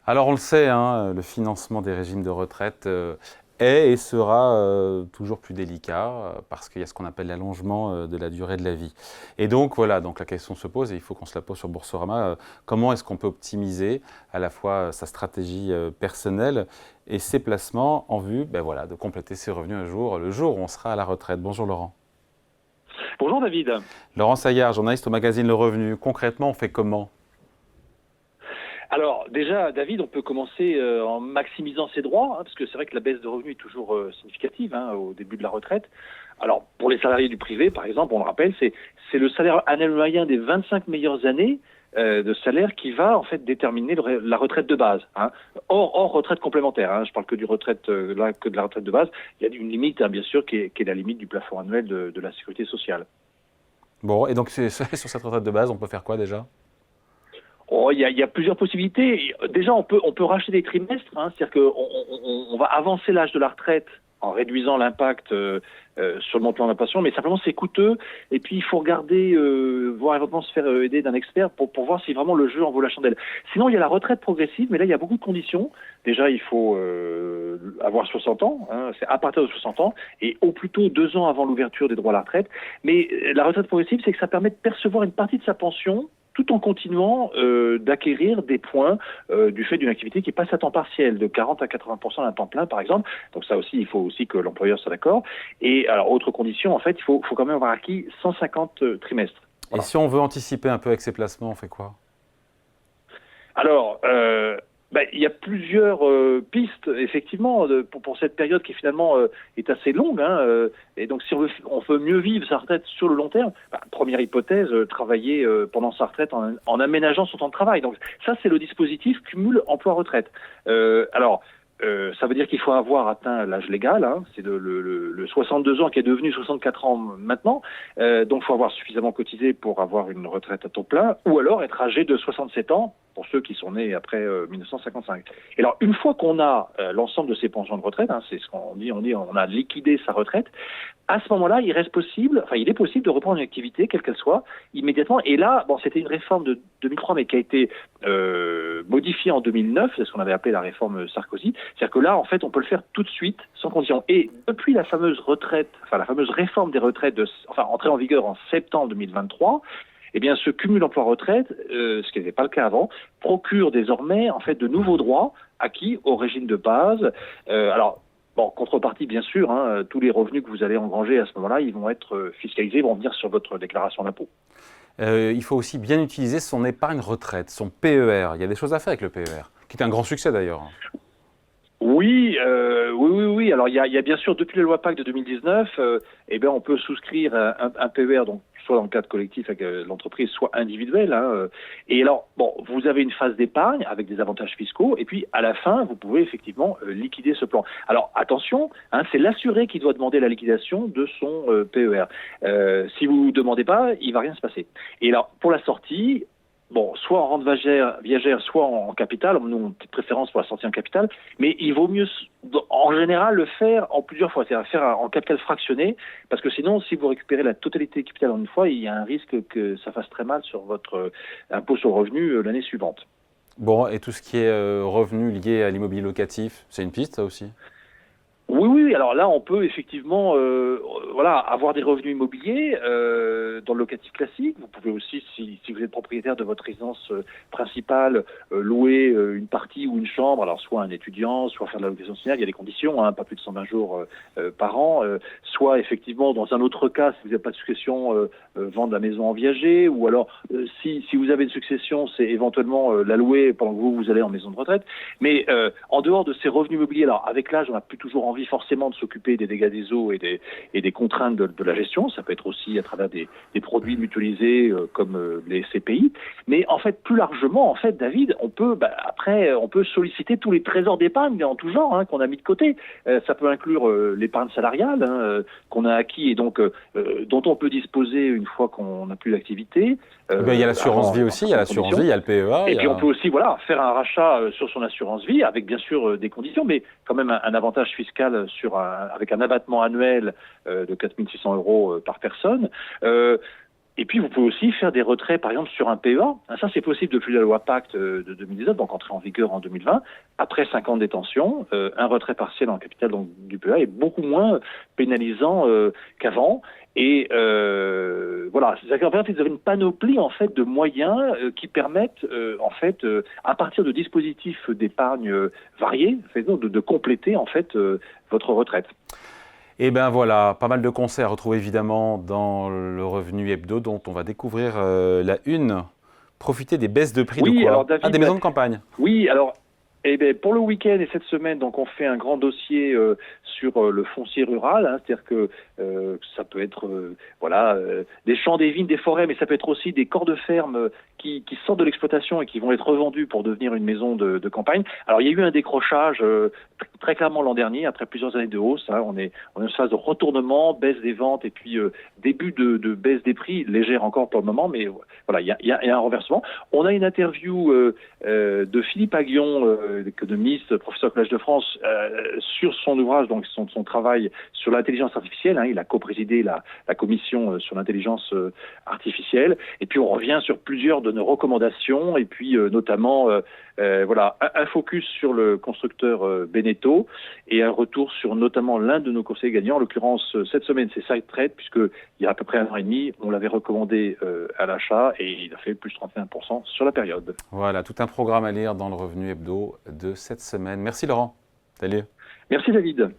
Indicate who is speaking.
Speaker 1: Alors on le sait, hein, le financement des régimes de retraite est et sera toujours plus délicat parce qu'il y a ce qu'on appelle l'allongement de la durée de la vie. Et donc voilà, donc la question se pose et il faut qu'on se la pose sur Boursorama. Comment est-ce qu'on peut optimiser à la fois sa stratégie personnelle et ses placements en vue voilà, de compléter ses revenus un jour, le jour où on sera à la retraite. Bonjour Laurent.
Speaker 2: Bonjour David.
Speaker 1: Laurent Saillard, journaliste au magazine Le Revenu. Concrètement, on fait comment?
Speaker 2: Alors déjà, David, on peut commencer en maximisant ses droits, parce que c'est vrai que la baisse de revenus est toujours significative au début de la retraite. Alors pour les salariés du privé, par exemple, on le rappelle, c'est le salaire annuel moyen des 25 meilleures années de salaire qui va en fait déterminer la retraite de base, hors retraite complémentaire. Je parle que que de la retraite de base. Il y a une limite, bien sûr, qui est la limite du plafond annuel de la sécurité sociale.
Speaker 1: Bon, et donc sur cette retraite de base, on peut faire quoi déjà?
Speaker 2: Oh, il y a plusieurs possibilités. Déjà, on peut racheter des trimestres, c'est-à-dire on va avancer l'âge de la retraite en réduisant l'impact sur le montant de la pension, mais simplement c'est coûteux. Et puis il faut regarder, voir éventuellement se faire aider d'un expert pour voir si vraiment le jeu en vaut la chandelle. Sinon, il y a la retraite progressive, mais là il y a beaucoup de conditions. Déjà, il faut avoir 60 ans, c'est à partir de 60 ans, et au plus tôt 2 ans avant l'ouverture des droits à la retraite. Mais la retraite progressive, c'est que ça permet de percevoir une partie de sa pension tout en continuant d'acquérir des points du fait d'une activité qui passe à temps partiel, de 40 à 80% d'un temps plein, par exemple. Donc ça aussi, il faut aussi que l'employeur soit d'accord. Et alors, autre condition, en fait, il faut quand même avoir acquis 150 trimestres.
Speaker 1: Et
Speaker 2: Voilà.
Speaker 1: si on veut anticiper un peu avec ses placements, on fait quoi?
Speaker 2: Alors, il y a plusieurs pistes, effectivement, pour cette période qui finalement est assez longue. Et donc, si on veut mieux vivre sa retraite sur le long terme, première hypothèse, travailler pendant sa retraite en aménageant son temps de travail. Donc, ça, c'est le dispositif cumul emploi-retraite. Ça veut dire qu'il faut avoir atteint l'âge légal, c'est le 62 ans qui est devenu 64 ans maintenant, donc il faut avoir suffisamment cotisé pour avoir une retraite à taux plein, ou alors être âgé de 67 ans pour ceux qui sont nés après 1955. Et alors une fois qu'on a l'ensemble de ces pensions de retraite, c'est ce qu'on dit, on a liquidé sa retraite, à ce moment-là, il est possible de reprendre une activité, quelle qu'elle soit, immédiatement. Et là, bon, c'était une réforme de 2003, mais qui a été modifiée en 2009, c'est ce qu'on avait appelé la réforme Sarkozy. C'est-à-dire que là, en fait, on peut le faire tout de suite, sans condition. Et depuis la fameuse réforme des retraites, entrée en vigueur en septembre 2023, eh bien, ce cumul emploi-retraite, ce qui n'était pas le cas avant, procure désormais, en fait, de nouveaux droits acquis au régime de base. Bon, contrepartie, bien sûr, tous les revenus que vous allez engranger à ce moment-là, ils vont être fiscalisés, vont venir sur votre déclaration d'impôt.
Speaker 1: Il faut aussi bien utiliser son épargne retraite, son PER. Il y a des choses à faire avec le PER, qui est un grand succès d'ailleurs.
Speaker 2: Oui, oui. Alors, il y a bien sûr, depuis la loi Pacte de 2019, on peut souscrire un PER, donc soit dans le cadre collectif avec l'entreprise, soit individuel. Et alors, bon, vous avez une phase d'épargne avec des avantages fiscaux, et puis à la fin, vous pouvez effectivement liquider ce plan. Alors, attention, c'est l'assuré qui doit demander la liquidation de son PER. Si vous ne demandez pas, il va rien se passer. Et alors, pour la sortie, bon, soit en rente viagère, soit en capital. Nous, on a de préférence pour la sortie en capital, mais il vaut mieux, en général, le faire en plusieurs fois, c'est-à-dire faire en capital fractionné, parce que sinon, si vous récupérez la totalité du capital en une fois, il y a un risque que ça fasse très mal sur votre impôt sur le revenu l'année suivante.
Speaker 1: Bon, et tout ce qui est revenu lié à l'immobilier locatif, c'est une piste ça aussi?
Speaker 2: Oui. Alors là, on peut effectivement, avoir des revenus immobiliers dans le locatif classique. Vous pouvez aussi, si vous êtes propriétaire de votre résidence principale, louer une partie ou une chambre. Alors soit un étudiant, soit faire de la location saisonnière. Il y a des conditions, pas plus de 120 jours par an. Soit effectivement, dans un autre cas, si vous n'avez pas de succession, vendre la maison en viager. Ou alors, si vous avez une succession, c'est éventuellement la louer pendant que vous allez en maison de retraite. Mais en dehors de ces revenus immobiliers, alors avec l'âge, on n'a plus toujours envie forcément de s'occuper des dégâts des eaux et des contraintes de la gestion. Ça peut être aussi à travers des produits mutualisés comme les CPI. Mais en fait, plus largement, en fait, David, on peut solliciter tous les trésors d'épargne en tout genre qu'on a mis de côté. Ça peut inclure l'épargne salariale qu'on a acquis et donc dont on peut disposer une fois qu'on n'a plus d'activité.
Speaker 1: Il y a l'assurance vie
Speaker 2: En
Speaker 1: aussi, il y a
Speaker 2: certaines
Speaker 1: l'assurance vie,
Speaker 2: conditions.
Speaker 1: il y a le PEA,
Speaker 2: Et puis on peut aussi faire un rachat sur son assurance vie avec bien sûr des conditions, mais quand même un avantage fiscal avec un abattement annuel de 4 600 € par personne. Et puis, vous pouvez aussi faire des retraits, par exemple, sur un PEA. Ça, c'est possible depuis la loi Pacte de 2019, donc entrée en vigueur en 2020. Après 5 ans de détention, un retrait partiel en capital donc, du PEA est beaucoup moins pénalisant qu'avant. Et voilà, c'est-à-dire qu'en fait, vous avez une panoplie en fait de moyens qui permettent en fait, à partir de dispositifs d'épargne variés, de compléter en fait votre retraite.
Speaker 1: Et bien voilà, pas mal de conseils à retrouver évidemment dans le Revenu Hebdo dont on va découvrir la une. Profiter des baisses de prix de
Speaker 2: Oui, alors
Speaker 1: quoi? Ah, des
Speaker 2: David,
Speaker 1: maisons de campagne.
Speaker 2: oui, alors eh bien, pour le week-end et cette semaine, donc on fait un grand dossier sur le foncier rural, hein, c'est-à-dire que ça peut être des champs, des vignes, des forêts, mais ça peut être aussi des corps de ferme qui sortent de l'exploitation et qui vont être revendus pour devenir une maison de campagne. Alors il y a eu un décrochage très clairement l'an dernier, après plusieurs années de hausse. Hein, on est en une phase de retournement, baisse des ventes et puis début de baisse des prix, légère encore pour le moment, mais voilà, il y a un renversement. On a une interview de Philippe Aguillon, économiste, professeur au Collège de France, sur son ouvrage, donc son travail sur l'intelligence artificielle. Hein, il a coprésidé la commission sur l'intelligence artificielle. Et puis on revient sur plusieurs de nos recommandations, et puis notamment un focus sur le constructeur Beneteau et un retour sur notamment l'un de nos conseillers gagnants. En l'occurrence, cette semaine, c'est SideTrade, puisque il y a à peu près 1 an et demi, on l'avait recommandé à l'achat et il a fait plus 31% sur la période.
Speaker 1: Voilà, tout un programme à lire dans le Revenu Hebdo de cette semaine. Merci Laurent. Salut.
Speaker 2: Merci David.